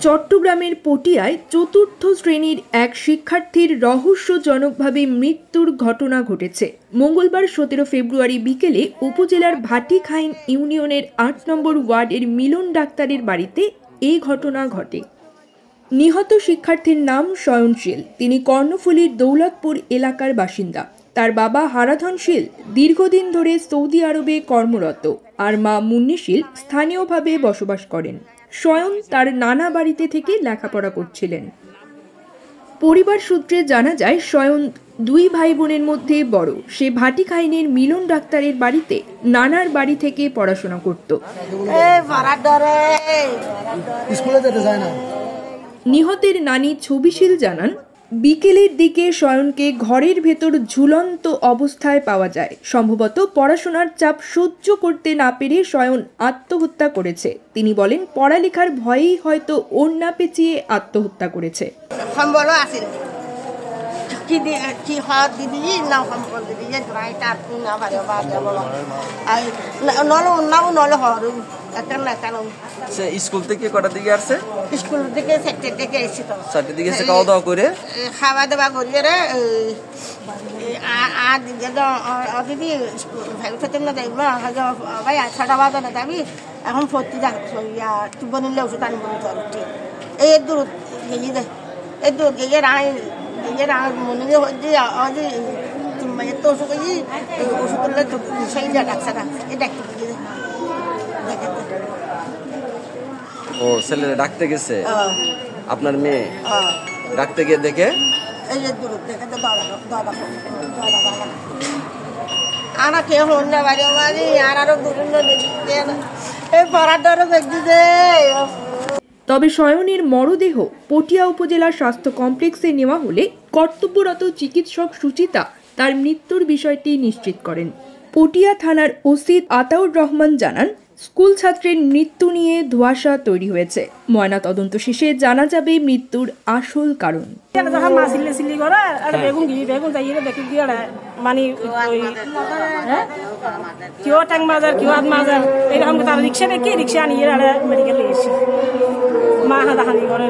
চট্টগ্রামের পটিয়ায় চতুর্থ শ্রেণীর এক শিক্ষার্থীর রহস্যজনকভাবে মৃত্যুর ঘটনা ঘটেছে। মঙ্গলবার 17 ফেব্রুয়ারি বিকেলে উপজেলার ভাটিখাইন ইউনিয়নের 8 নম্বর ওয়ার্ডের মিলন ডাক্তারের বাড়িতে এই ঘটনা ঘটে। নিহত শিক্ষার্থীর নাম শয়নশীল। তিনি কর্ণফুলীর দৌলতপুর এলাকার বাসিন্দা। তার বাবা হারাধন শীল দীর্ঘদিন ধরে সৌদি আরবে কর্মরত, আর মা মুন্নি শীল স্থানীয়ভাবে বসবাস করেন। শয়ন তার নানা বাড়িতে থেকে লেখাপড়া করছিলেন। পরিবার সূত্রে জানা যায়, শয়ন 2 ভাই বোনের মধ্যে বড়। সে ভাটিখাইনের মিলন ডাক্তারের বাড়িতে নানার বাড়ি থেকে পড়াশোনা করত। নিহতের নানি ছবিশীল জানান, বিকেলের দিকে শয়নকে ঘরের ভেতর ঝুলন্ত অবস্থায় পাওয়া যায়। সম্ভবত পড়াশোনার চাপ সহ্য করতে না পেরে শয়ন আত্মহত্যা করেছে। তিনি বলেন, পড়ালেখার ভয়েই হয়তো ওড়না পেঁচিয়ে আত্মহত্যা করেছে। স্কুল থেকে কটার দিকে আসছে? স্কুল থেকে 4টার দিকে এসেছি। তো 4টার দিকে এসে খাওয়া দাওয়া করে খাওয়া দাওয়া করিয়ে আর দিদি ভাই না দেখবো ভাই 6টা বাজে না যাবি এখন ভর্তি তুব নিলে ওষুধ আনি বলে চল ঠিক এই দূর গিয়ে দে এই দূর গিয়ে মনে হচ্ছে এত ওষুধ ওষুধ করলে সেই যা ডাক্তার এই ডাক্তার গিয়ে ও ছেলে ডাকতে গেছে। আপনার মেয়ে ডাকতে গিয়ে দেখে এই যে দূর দেখে আনা কে হন না বাড়ি বাড়ি আর আরো দূর এই পড়াটারও দেখছে। তবে শয়নের মরদেহ পটিয়া উপজেলা স্বাস্থ্য কমপ্লেক্সে নেওয়া হলে কর্তব্যরত চিকিৎসক সুচিতা তার মৃত্যুর বিষয়টি নিশ্চিত করেন। পটিয়া থানার ওসি আতাউর রহমান জানান, স্কুল ছাত্রের মৃত্যু নিয়ে ধোঁয়াশা তৈরি হয়েছে। ময়না তদন্ত শেষে জানা যাবে মৃত্যুর আসল কারণ। রিক্সা দেখি রিক্সা নিয়ে মেডিকেল এসেছি মা হাদাহানি করে